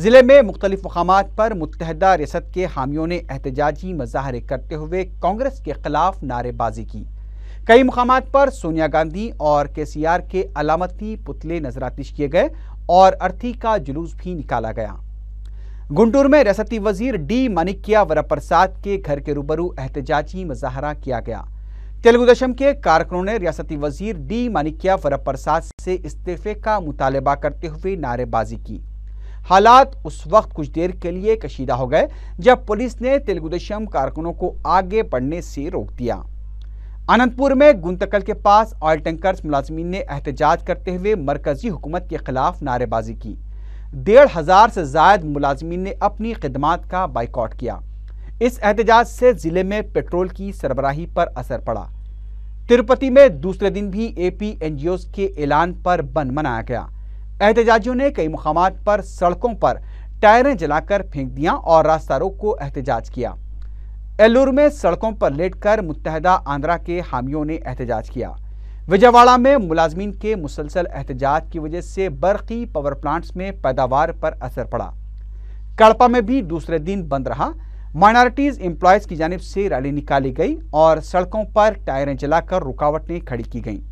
ضلع میں مختلف مقامات پر متحدہ ریاست کے حامیوں نے احتجاجی مظاہرے کرتے ہوئے کانگریس کے خلاف نعرے بازی کی۔ کئی مقامات پر سونیا گاندھی اور KCR کے علامتی پتلے نظر آتش کیے گئے اور ارتھی کا جلوس بھی نکالا گیا۔ گنٹور میں ریاستی وزیر ڈی مانیکیا وراپرساد کے گھر کے روبرو احتجاجی مظاہرہ کیا گیا۔ تیلگو دیشم کے کارکنوں نے ریاستی وزیر ڈی مانیکیا وراپرساد سے استعفے کا مطالبہ کرتے ہوئے نعرے بازی کی۔ حالات اس وقت کچھ دیر کے لیے کشیدہ ہو گئے جب پولیس نے تیلگو دیشم کارکنوں کو آگے بڑھنے سے روک دیا۔ اننت پور میں گنتکل کے پاس آئل ٹینکرز ملازمین نے احتجاج کرتے ہوئے مرکزی حکومت کے خلاف نعرے بازی کی۔ 1,500 سے زائد ملازمین نے اپنی خدمات کا بائیکاٹ کیا۔ اس احتجاج سے ضلع میں پیٹرول کی سربراہی پر اثر پڑا۔ تروپتی میں دوسرے دن بھی AP NGOs کے اعلان پر بند منایا گیا۔ احتجاجیوں نے کئی مقامات پر سڑکوں پر ٹائریں جلا کر پھینک دیا اور راستہ روک کو احتجاج کیا۔ ایلور میں سڑکوں پر لیٹ کر متحدہ آندھرا کے حامیوں نے احتجاج کیا۔ وجےواڑہ میں ملازمین کے مسلسل احتجاج کی وجہ سے برقی پاور پلانٹس میں پیداوار پر اثر پڑا۔ کڑپا میں بھی دوسرے دن بند رہا۔ مائنارٹیز امپلائیز کی جانب سے ریلی نکالی گئی اور سڑکوں پر ٹائریں جلا کر رکاوٹیں کھڑی کی گئیں۔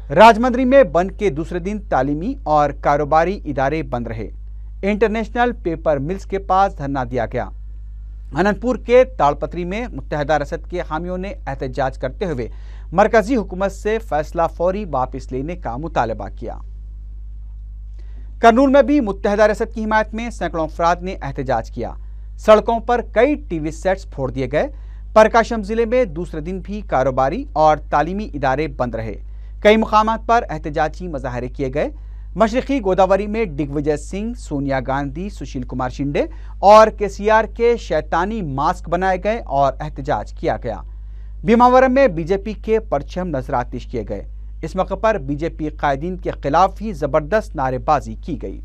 راجمندری میں بند کے دوسرے دن تعلیمی اور کاروباری ادارے بند رہے۔ انٹرنیشنل پیپر ملز کے پاس دھرنا دیا گیا۔ اننت پور کے تاڑپتری میں متحدہ ریاست کے حامیوں نے احتجاج کرتے ہوئے مرکزی حکومت سے فیصلہ فوری واپس لینے کا مطالبہ کیا۔ کرنول میں بھی متحدہ ریاست کی حمایت میں سینکڑوں افراد نے احتجاج کیا۔ سڑکوں پر کئی ٹی وی سیٹس پھوڑ دیے گئے۔ پرکاشم ضلع میں دوسرے دن بھی کاروباری اور تعلیمی ادارے بند رہے۔ کئی مقامات پر احتجاجی مظاہرے کیے گئے۔ مشرقی گوداوری میں ڈگ وجے سنگھ، سونیا گاندھی، سشیل کمار شنڈے اور KCR کے شیطانی ماسک بنائے گئے اور احتجاج کیا گیا۔ بھیماورم میں BJP کے پرچم نظر آتش کیے گئے۔ اس موقع پر BJP قائدین کے خلاف بھی زبردست نعرے بازی کی گئی۔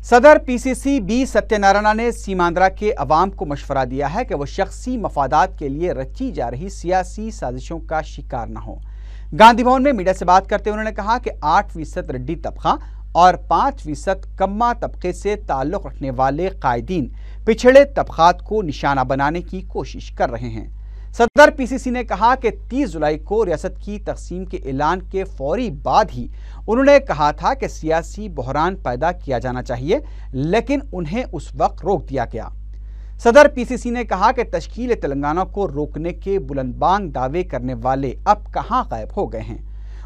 صدر PCC B ستیہ نارائنا نے سیماندرا کے عوام کو مشورہ دیا ہے کہ وہ شخصی مفادات کے لیے رچی جا رہی سیاسی سازشوں کا شکار نہ ہوں۔ گاندھی بھون میں میڈیا سے بات کرتے ہوئے انہوں نے کہا کہ 8% ریڈی طبقہ اور 5% کما طبقے سے تعلق رکھنے والے قائدین پچھڑے طبقات کو نشانہ بنانے کی کوشش کر رہے ہیں۔ صدر PCC نے کہا کہ 30 جولائی کو ریاست کی تقسیم کے اعلان کے فوری بعد ہی انہوں نے کہا تھا کہ سیاسی بحران پیدا کیا جانا چاہیے، لیکن انہیں اس وقت روک دیا گیا۔ صدر PCC نے کہا کہ تشکیل تلنگانہ کو روکنے کے بلند بانگ دعوے کرنے والے اب کہاں غائب ہو گئے ہیں۔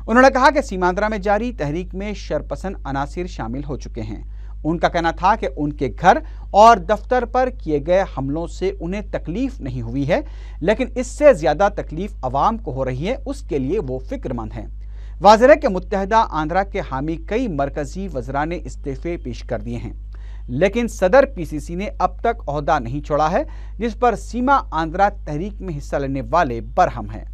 انہوں نے کہا کہ سیماندرا میں جاری تحریک میں شرپسند عناصر شامل ہو چکے ہیں۔ ان کا کہنا تھا کہ ان کے گھر اور دفتر پر کیے گئے حملوں سے انہیں تکلیف نہیں ہوئی ہے، لیکن اس سے زیادہ تکلیف عوام کو ہو رہی ہے، اس کے لیے وہ فکر مند ہیں۔ واضح ہے کہ متحدہ آندھرا کے حامی کئی مرکزی وزراء نے استعفے پیش کر دیے ہیں، لیکن صدر PCC نے اب تک عہدہ نہیں چھوڑا ہے، جس پر سیما آندھرا تحریک میں حصہ لینے والے برہم ہیں۔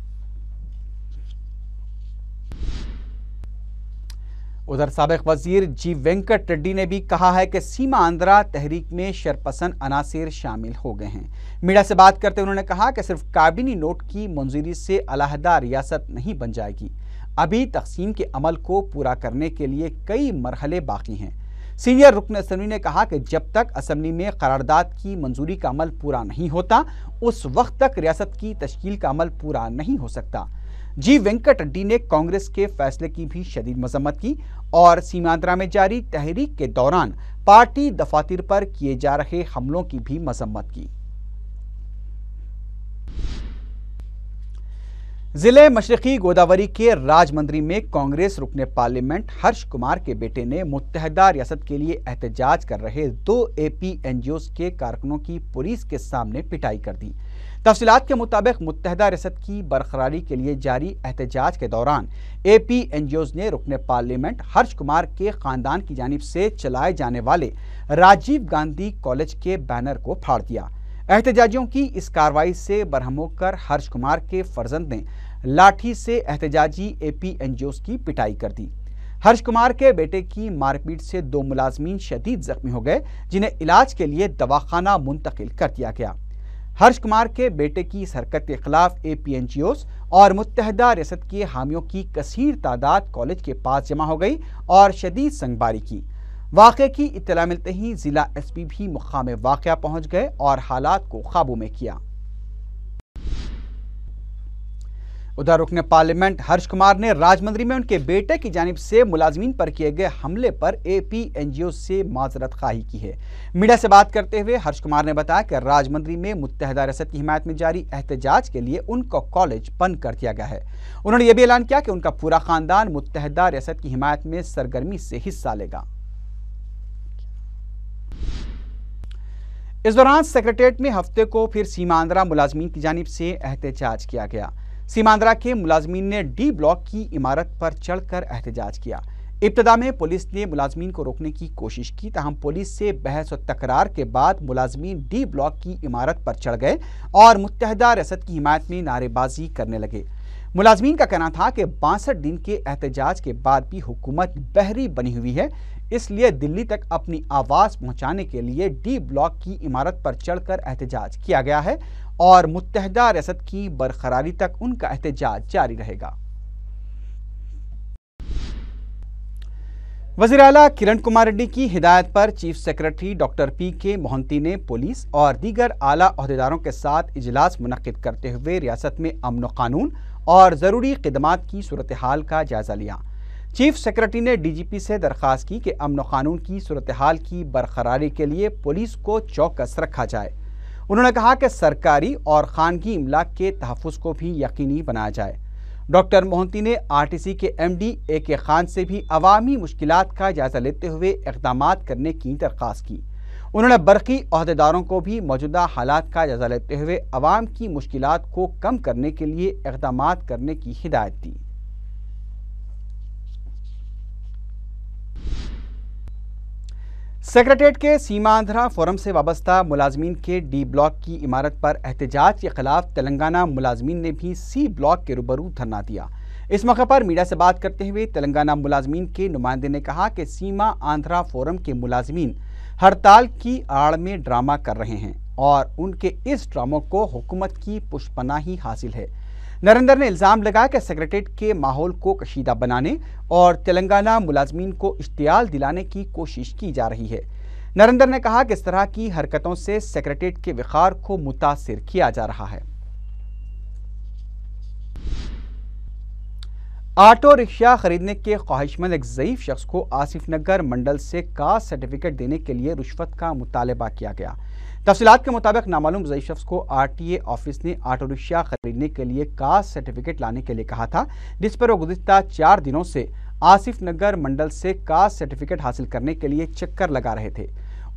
ادھر سابق وزیر جی وینکٹ ریڈی نے بھی کہا ہے کہ سیما آندھرا تحریک میں شرپسند عناصر شامل ہو گئے ہیں۔ میڈیا سے بات کرتے انہوں نے کہا کہ صرف کابینی نوٹ کی منظوری سے علیحدہ ریاست نہیں بن جائے گی، ابھی تقسیم کے عمل کو پورا کرنے کے لیے کئی مرحلے باقی ہیں۔ سینئر رکن اسمبلی نے کہا کہ جب تک اسمبلی میں قرارداد کی منظوری کا عمل پورا نہیں ہوتا، اس وقت تک ریاست کی تشکیل کا عمل پورا نہیں ہو سکتا۔ جی وینکٹ ریڈی نے کانگریس کے فیصلے کی بھی شدید مذمت کی اور سیماندرا میں جاری تحریک کے دوران پارٹی دفاتر پر کیے جا رہے حملوں کی بھی مذمت کی۔ ضلع مشرقی گوداوری کے راجمندری میں کانگریس رکن پارلیمنٹ ہرش کمار کے بیٹے نے متحدہ ریاست کے لیے احتجاج کر رہے 2 AP NGOs کے کارکنوں کی پولیس کے سامنے پٹائی کر دی۔ تفصیلات کے مطابق متحدہ ریاست کی برقراری کے لیے جاری احتجاج کے دوران AP NGOs نے رکن پارلیمنٹ ہرش کمار کے خاندان کی جانب سے چلائے جانے والے راجیو گاندھی کالج کے بینر کو پھاڑ دیا۔ احتجاجیوں کی اس کارروائی سے برہم ہو کر ہرش کمار کے فرزند نے لاٹھی سے احتجاجی AP NGOs کی پٹائی کر دی۔ ہرش کمار کے بیٹے کی مار پیٹ سے 2 ملازمین شدید زخمی ہو گئے، جنہیں علاج کے لیے دواخانہ منتقل کر دیا گیا۔ ہرش کمار کے بیٹے کی اس حرکت کے خلاف APNGOs اور متحدہ ریاست کے حامیوں کی کثیر تعداد کالج کے پاس جمع ہو گئی اور شدید سنگباری کی۔ واقعے کی اطلاع ملتے ہی ضلع SP بھی مقام واقعہ پہنچ گئے اور حالات کو قابو میں کیا۔ ادھر رکن پارلیمنٹ ہرش کمار نے راجمندری میں ان کے بیٹے کی جانب سے ملازمین پر کیے گئے حملے پر APNGO سے معذرت خواہی کی ہے۔ میڈیا سے بات کرتے ہوئے ہرش کمار نے بتایا کہ راجمندری میں متحدہ ریاست کی حمایت میں جاری احتجاج کے لیے ان کو کالج بند کر دیا گیا ہے۔ انہوں نے یہ بھی اعلان کیا کہ ان کا پورا خاندان متحدہ ریاست کی حمایت میں سرگرمی سے حصہ لے گا۔ اس دوران سیکریٹریٹ میں ہفتے کو پھر سیماندرا ملازمین کی جانب سے احتجاج کیا گیا۔ سیماندرا کے ملازمین نے D بلاک کی عمارت پر چڑھ کر احتجاج کیا۔ ابتدا میں پولیس نے ملازمین کو روکنے کی کوشش کی، تاہم پولیس سے بحث و تکرار کے بعد ملازمین D بلاک کی عمارت پر چڑھ گئے اور متحدہ ریاست کی حمایت میں نعرے بازی کرنے لگے۔ ملازمین کا کہنا تھا کہ 62 دن کے احتجاج کے بعد بھی حکومت بحری بنی ہوئی ہے، اس لیے دلی تک اپنی آواز پہنچانے کے لیے D بلاک کی عمارت پر چڑھ کر احتجاج کیا گیا ہے اور متحدہ ریاست کی برقراری تک ان کا احتجاج جاری رہے گا۔ وزیر اعلیٰ کرن کمار ریڈی کی ہدایت پر chief secretary doctor PK Mohanty نے پولیس اور دیگر اعلیٰ عہدیداروں کے ساتھ اجلاس منعقد کرتے ہوئے ریاست میں امن و قانون اور ضروری خدمات کی صورتحال کا جائزہ لیا۔ چیف سیکریٹری نے DGP سے درخواست کی کہ امن و قانون کی صورتحال کی برقراری کے لیے پولیس کو چوکس رکھا جائے۔ انہوں نے کہا کہ سرکاری اور خانگی املاک کے تحفظ کو بھی یقینی بنایا جائے۔ ڈاکٹر موہنتی نے RTC کے MD AK خان سے بھی عوامی مشکلات کا جائزہ لیتے ہوئے اقدامات کرنے کی درخواست کی۔ انہوں نے برقی عہدیداروں کو بھی موجودہ حالات کا جائزہ لیتے ہوئے عوام کی مشکلات کو کم کرنے کے لیے اقدامات کرنے کی ہدایت دی۔ سیکریٹریٹ کے سیماندرا فورم سے وابستہ ملازمین کے D بلاک کی عمارت پر احتجاج کے خلاف تلنگانہ ملازمین نے بھی C بلاک کے روبرو دھرنا دیا۔ اس موقع پر میڈیا سے بات کرتے ہوئے تلنگانہ ملازمین کے نمائندے نے کہا کہ سیما آندھرا فورم کے ملازمین ہڑتال کی آڑ میں ڈرامہ کر رہے ہیں اور ان کے اس ڈراموں کو حکومت کی پشپناہی حاصل ہے۔ نریندر نے الزام لگایا کہ سیکریٹریٹ کے ماحول کو کشیدہ بنانے اور تلنگانہ ملازمین کو اشتعال دلانے کی کوشش کی جا رہی ہے۔ نریندر نے کہا کہ اس طرح کی حرکتوں سے سیکریٹریٹ کے وقار کو متاثر کیا جا رہا ہے۔ آٹو رکشہ خریدنے کے خواہشمند ایک ضعیف شخص کو آصف نگر منڈل سے کاسٹ سرٹیفکیٹ دینے کے لیے رشوت کا مطالبہ کیا گیا۔ تفصیلات کے مطابق نامعلوم ضعیف شخص کو RTA آفس نے آٹو رکشہ خریدنے کے لیے کاسٹ سرٹیفکیٹ لانے کے لیے کہا تھا، جس پر وہ گزشتہ 4 دنوں سے آصف نگر منڈل سے کاسٹ سرٹیفکیٹ حاصل کرنے کے لیے چکر لگا رہے تھے۔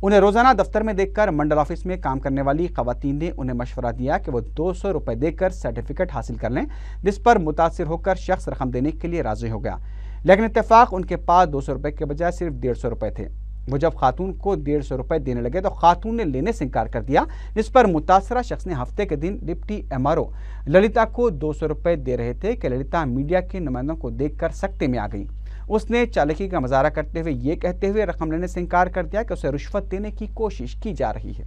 انہیں روزانہ دفتر میں دیکھ کر منڈل آفس میں کام کرنے والی خواتین نے انہیں مشورہ دیا کہ وہ 200 روپے دے کر سرٹیفکیٹ حاصل کر لیں، جس پر متاثر ہو کر شخص رقم دینے کے لیے راضی ہو گیا، لیکن اتفاق ان کے پاس 200 روپے کے بجائے صرف 150 روپے تھے۔ وہ جب خاتون کو 150 روپے دینے لگے تو خاتون نے لینے سے انکار کر دیا، جس پر متاثرہ شخص نے ہفتے کے دن ڈپٹی MRO للتا کو 200 روپے دے رہے تھے کہ للتا میڈیا کے نمائندوں کو دیکھ کر سکتے میں آ گئی۔ اس نے چالاکی کا مظاہرہ کرتے ہوئے یہ کہتے ہوئے رقم لینے سے انکار کر دیا کہ اسے رشوت دینے کی کوشش کی جا رہی ہے۔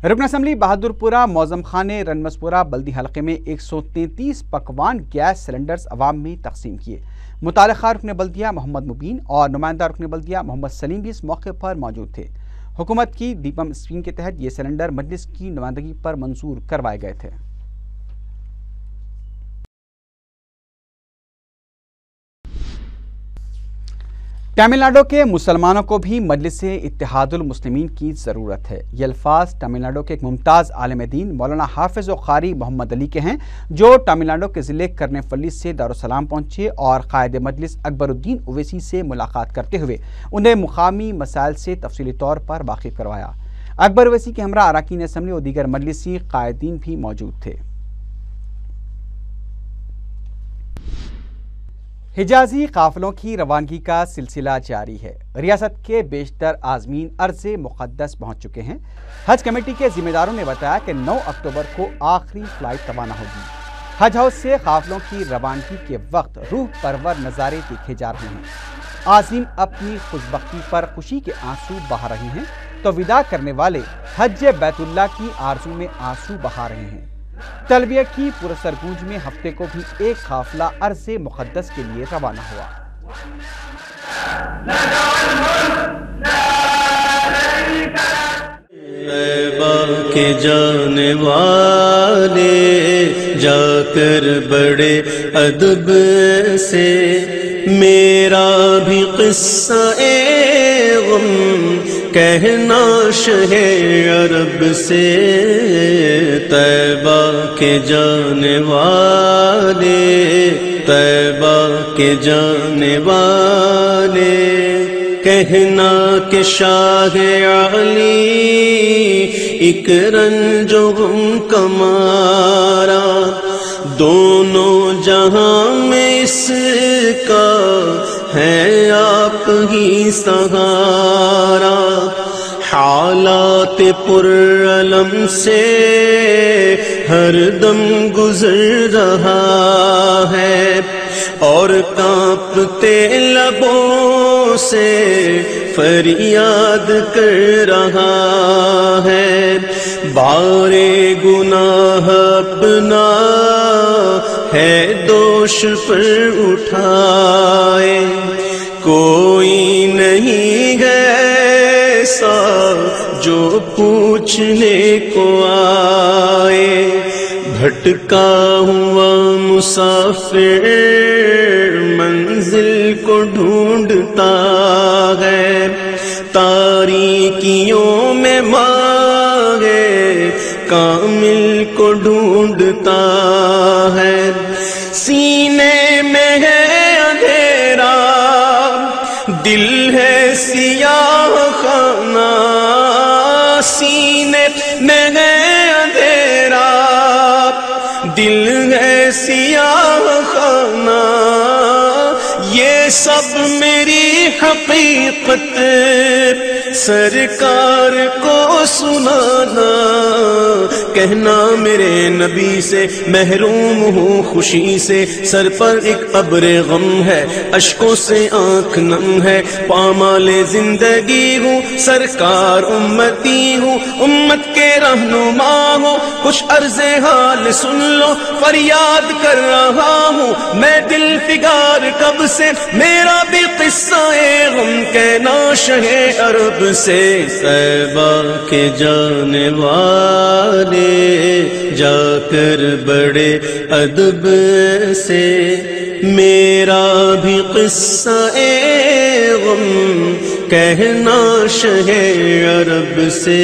رکن اسمبلی بہادر پورہ معظم خان نے رنمسپورہ بلدی حلقے میں 133 پکوان گیس سلنڈرز عوام میں تقسیم کیے۔ متعلقہ رکن بلدیہ محمد مبین اور نمائندہ رکن بلدیہ محمد سلیم بھی اس موقع پر موجود تھے۔ حکومت کی دیپم اسکیم کے تحت یہ سلنڈر مجلس کی نمائندگی پر منظور کروائے گئے تھے۔ تمل ناڈو کے مسلمانوں کو بھی مجلس اتحاد المسلمین کی ضرورت ہے۔ یہ الفاظ تمل ناڈو کے ایک ممتاز عالم دین مولانا حافظ و قاری محمد علی کے ہیں، جو تمل ناڈو کے ضلع کرنیفلی سے دارالسلام پہنچے اور قائد مجلس اکبر الدین اویسی سے ملاقات کرتے ہوئے انہیں مقامی مسائل سے تفصیلی طور پر واقف کروایا۔ اکبر اویسی کے ہمراہ اراکین اسمبلی اور دیگر مجلسی قائدین بھی موجود تھے۔ حجازی قافلوں کی روانگی کا سلسلہ جاری ہے۔ ریاست کے بیشتر عازمین ارض مقدس پہنچ چکے ہیں۔ حج کمیٹی کے ذمہ داروں نے بتایا کہ 9 اکتوبر کو آخری فلائٹ روانہ ہوگی۔ حج ہاؤس سے قافلوں کی روانگی کے وقت روح پرور نظارے دیکھے جا رہے ہیں۔ عازم اپنی خوشبختی پر خوشی کے آنسو بہا رہے ہیں۔ تو ودا کرنے والے حج بیت اللہ کی آرزو میں آنسو بہا رہے ہیں۔ تلبیہ کی پرسر گونج میں ہفتے کو بھی ایک قافلہ ارض مقدس کے لیے روانہ ہوا۔ طیبہ کے جانے والے جا کر بڑے ادب سے میرا بھی قصہ غم کہنا شہ عرب سے۔ طیبہ کے جانے والے طیبہ کے جانے والے کہنا کہ شاہ علی ایک رنج و غم کمارا دونوں جہاں میں اس کا ہے آپ ہی سہارا۔ حالات پرعلم سے ہر دم گزر رہا ہے اور کانپتے لبوں سے فریاد کر رہا ہے۔ بارے گناہ اپنا ہے دوش پر اٹھائے کوئی نہیں ایسا جو پوچھنے کو آئے۔ بھٹکا ہوا مسافر منزل کو ڈھونڈتا ہے، تاریکیوں میں مانگے کامل کو ڈھونڈتا ہے۔ سینے میں ہے اندھیرا دل ہے سیاہ خانہ، سینے میں ہے اندھیرا دل ہے سیاہ خانہ۔ یہ سب میری حقیقت سرکار کو سنانا، کہنا میرے نبی سے محروم ہوں خوشی سے، سر پر ایک ابر غم ہے اشکوں سے آنکھ نم ہے، پامال زندگی ہوں سرکار امتی ہوں، امت کے رہنما ہوں، کچھ عرض حال سن لو فریاد کر رہا ہوں میں دل فگار کب سے، میرا بھی قصہ غم کہنا شہ عرب سے۔ طیبہ کے جانے والے جا کر بڑے ادب سے میرا بھی قصہ غم کہنا شہ عرب سے۔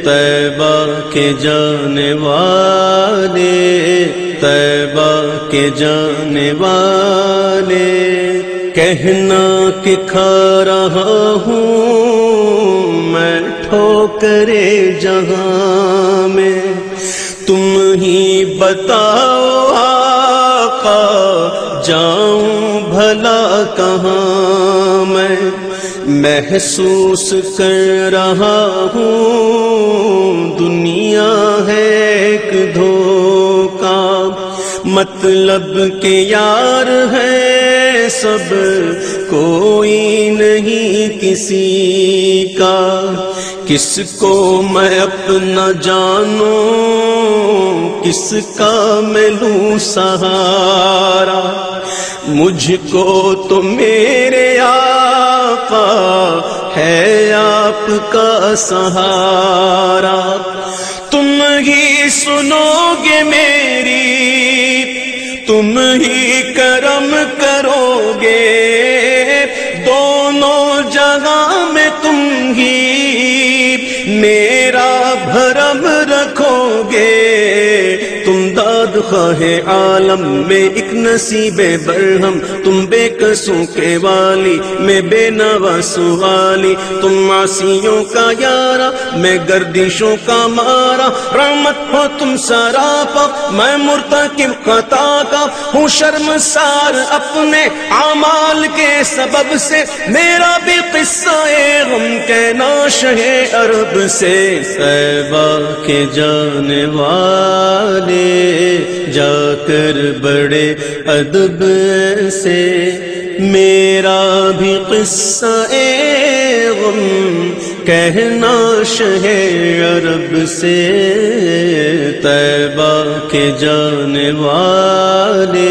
طیبہ کے جانے والے طیبہ کے جانے والے کہنا کہ کھا رہا ہوں میں ٹھوکرے جہاں میں، تم ہی بتاؤ آقا جاؤں بھلا کہاں میں، محسوس کر رہا ہوں دنیا ہے ایک دھوکا، مطلب کہ یار ہے سب کوئی نہیں کسی کا، کس کو میں اپنا جانوں کس کا میں لوں سہارا، مجھ کو تو میرے آقا ہے آپ کا سہارا، تم ہی سنو گے میری تم ہی کرم کرو گے، دونوں جگہ میں تم ہی میرا بھرم رکھو گے، تم داد خواہ عالم میں ایک نصیب برہم، تم بے قصوں کے والی میں بے نوا سوالی، تم عاصیوں کا یارا میں گردشوں کا مارا، رحمت ہو تم سراپا میں مرتکب خطا کا ہوں شرمسار اپنے اعمال کے سبب سے، میرا بھی قصہ غم کہنا شہ عرب سے۔ طیبہ کے جانے والے جا کر بڑے ادب سے میرا بھی قصہ غم کہنا شہ عرب سے طیبہ کے جانے والے،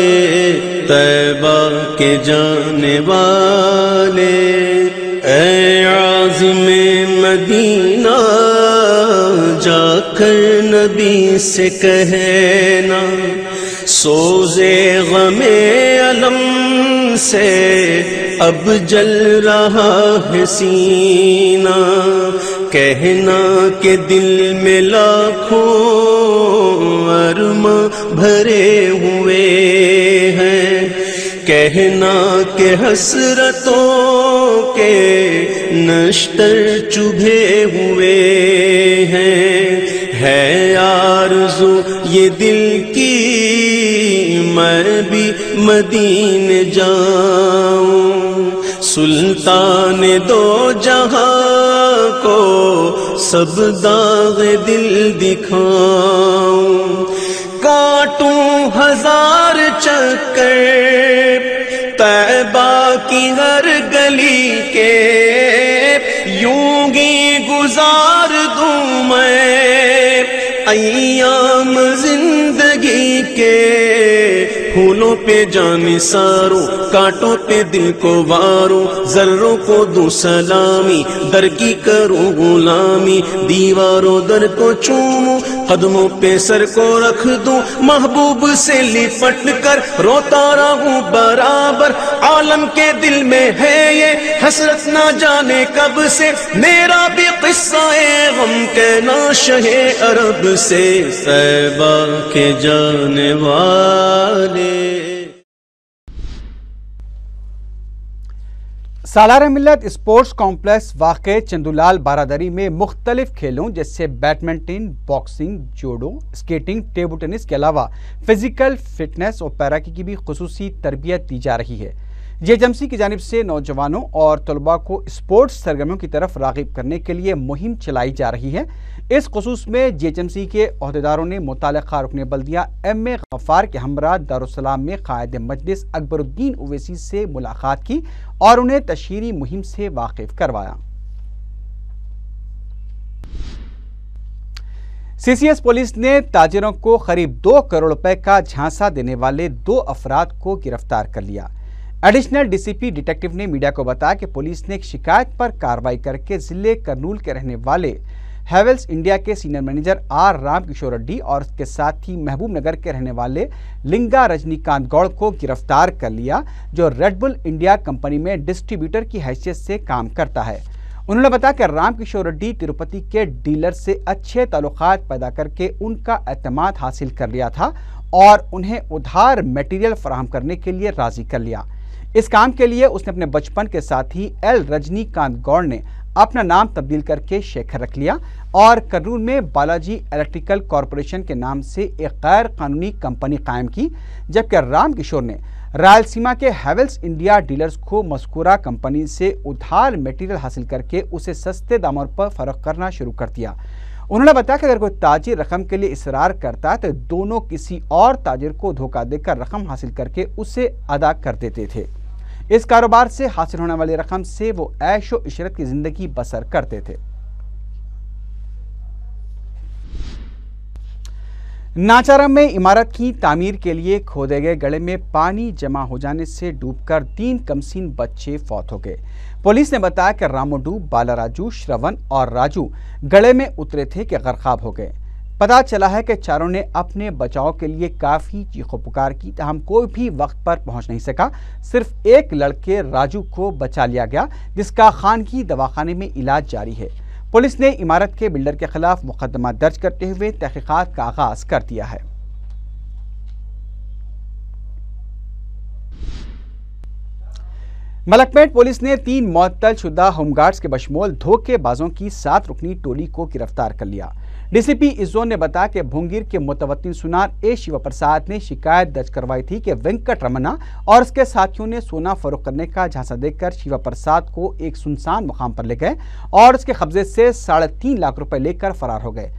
طیبہ کے جانے والے، اے عازم مدینہ جا کر نبی سے کہنا، سوزے غم علم سے اب جل رہا ہے سینہ، کہنا کہ دل میں لاکھوں ارماں بھرے ہوئے ہیں، کہنا کہ حسرتوں کے نشتر چبھے ہوئے ہیں، ہے آرزو یہ دل کی میں بھی مدینے جاؤں، سلطان دو جہاں کو سب داغ دل دکھاؤں، کاٹوں ہزار چکر طیبہ کی ہر گلی کے، یوں گی گزار دوں میں ایام زندگی کے، پھولوں پہ جان ساروں کانٹوں پہ دل کو واروں، ذروں کو دوں سلامی در کی کروں غلامی، دیواروں در کو چوموں قدموں پہ سر کو رکھ دوں، محبوب سے لپٹ کر روتا رہوں برابر، عالم کے دل میں ہے یہ حسرت نہ جانے کب سے، میرا بھی قصہ غم کہنا شہ عرب سے طیبہ کے جانے والے۔ سالار ملت اسپورٹس کمپلیکس واقع چندولال بارادری میں مختلف کھیلوں جیسے badminton, boxing, judo, skating, table tennis کے علاوہ فزیکل فٹنس اور پیراکی کی بھی خصوصی تربیت دی جا رہی ہے۔ جے ایچ ایم سی کی جانب سے نوجوانوں اور طلباء کو اسپورٹس سرگرمیوں کی طرف راغب کرنے کے لیے مہم چلائی جا رہی ہے۔ اس خصوص میں جے ایچ ایم سی کے عہدیداروں نے متعلقہ رکن بلدیہ ایم اے غفار کے ہمراہ دارالسلام میں قائد مجلس اکبر الدین اویسی سے ملاقات کی اور انہیں تشہیری مہم سے واقف کروایا۔ سی سی ایس پولیس نے تاجروں کو قریب 2 کروڑ روپے کا جھانسا دینے والے 2 افراد کو گرفتار کر لیا۔ ایڈیشنل ڈی سی پی ڈیٹیکٹیو نے میڈیا کو بتایا کہ پولیس نے ایک شکایت پر کارروائی کر کے ضلع کرنول کے رہنے والے ہیولز انڈیا کے senior manager R Ram Kishore Reddy اور اس کے ساتھ ہی محبوب نگر کے رہنے والے لنگا رجنی کانت گوڑ کو گرفتار کر لیا، جو ریڈ بل انڈیا کمپنی میں ڈسٹریبیوٹر کی حیثیت سے کام کرتا ہے۔ انہوں نے بتایا کہ رام کشور ریڈی تروپتی کے ڈیلر سے اچھے تعلقات پیدا کر کے ان کا اعتماد حاصل کر لیا تھا اور انہیں ادھار میٹیریل فراہم کرنے کے لیے راضی کر لیا۔ اس کام کے لیے اس نے اپنے بچپن کے ساتھی ایل رجنی کانت گوڑ نے اپنا نام تبدیل کر کے شیکھر رکھ لیا اور کرنول میں بالاجی الیکٹریکل کارپوریشن کے نام سے ایک غیر قانونی کمپنی قائم کی، جبکہ رام کشور نے رائلسیما کے ہیولز انڈیا ڈیلرز کو مذکورہ کمپنی سے ادھار میٹیریل حاصل کر کے اسے سستے داموں پر فروخت کرنا شروع کر دیا۔ انہوں نے بتایا کہ اگر کوئی تاجر رقم کے لیے اصرار کرتا ہے تو دونوں کسی اور تاجر کو دھوکہ دے کر رقم حاصل کر کے اسے ادا کر دیتے تھے۔ اس کاروبار سے حاصل ہونے والی رقم سے وہ عیش و عشرت کی زندگی بسر کرتے تھے۔ ناچارم میں عمارت کی تعمیر کے لیے کھودے گئے گڑھے میں پانی جمع ہو جانے سے ڈوب کر 3 کمسین بچے فوت ہو گئے۔ پولیس نے بتایا کہ راموڈو، بالا راجو، شرون اور راجو گڑھے میں اترے تھے کہ غرقاب ہو گئے۔ پتہ چلا ہے کہ چاروں نے اپنے بچاؤ کے لیے کافی چیخو پکار کی، تاہم کوئی بھی وقت پر پہنچ نہیں سکا۔ صرف ایک لڑکے راجو کو بچا لیا گیا، جس کا خانگی دواخانے میں علاج جاری ہے۔ پولیس نے عمارت کے بلڈر کے خلاف مقدمہ درج کرتے ہوئے تحقیقات کا آغاز کر دیا ہے۔ ملکپیٹ پولیس نے 3 معطل شدہ ہوم گارڈز کے بشمول دھوکے بازوں کی 7 رکنی ٹولی کو گرفتار کر لیا۔ ڈی سی پی اس زون نے بتایا کہ بھونگیر کے متوطن سنار اے شیوا پرساد نے شکایت درج کروائی تھی کہ وینکٹ رمنا اور اس کے ساتھیوں نے سونا فروخت کرنے کا جھانسا دے کر شیوا پرساد کو ایک سنسان مقام پر لے گئے اور اس کے قبضے سے 3.5 لاکھ روپے لے کر فرار ہو گئے۔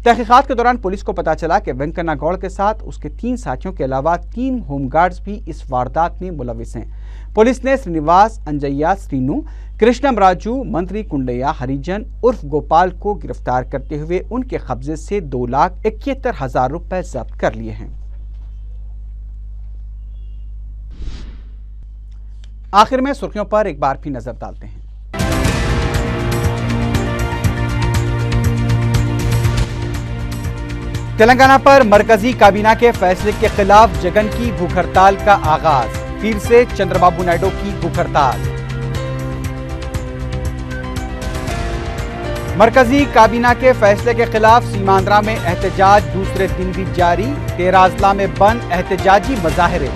تحقیقات کے دوران پولیس کو پتہ چلا کہ وینکنا گوڑ کے ساتھ اس کے 3 ساتھیوں کے علاوہ 3 ہوم گارڈز بھی اس واردات میں ملوث ہیں۔ پولیس نے سرینیواس انجیا سرینو، کرشنم راجو، منتری کنڈیا ہریجن عرف گوپال کو گرفتار کرتے ہوئے ان کے قبضے سے 2,71,000 روپے ضبط کر لیے ہیں۔ آخر میں سرخیوں پر ایک بار بھی نظر ڈالتے ہیں۔ تلنگانہ پر مرکزی کابینہ کے فیصلے کے خلاف جگن کی بھوک ہڑتال کا آغاز، پھر سے چندر بابو نائیڈو کی بھوک ہڑتال۔ مرکزی کابینہ کے فیصلے کے خلاف سیماندرا میں احتجاج دوسرے دن بھی جاری، 13 اضلاع میں بند احتجاجی مظاہرے۔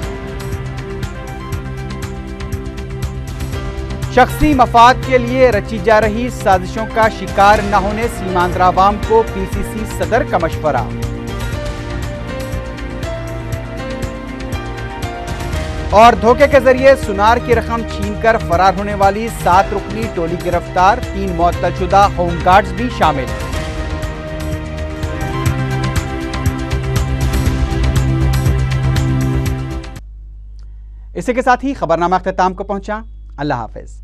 شخصی مفاد کے لیے رچی جا رہی سازشوں کا شکار نہ ہونے سیماندرا عوام کو پی سی سی صدر کا مشورہ۔ اور دھوکے کے ذریعے سونار کی رقم چھین کر فرار ہونے والی 7 رکنی ٹولی گرفتار، 3 معطل شدہ ہوم گارڈز بھی شامل۔ اسی کے ساتھ ہی خبرنامہ اختتام کو پہنچا۔ اللہ حافظ۔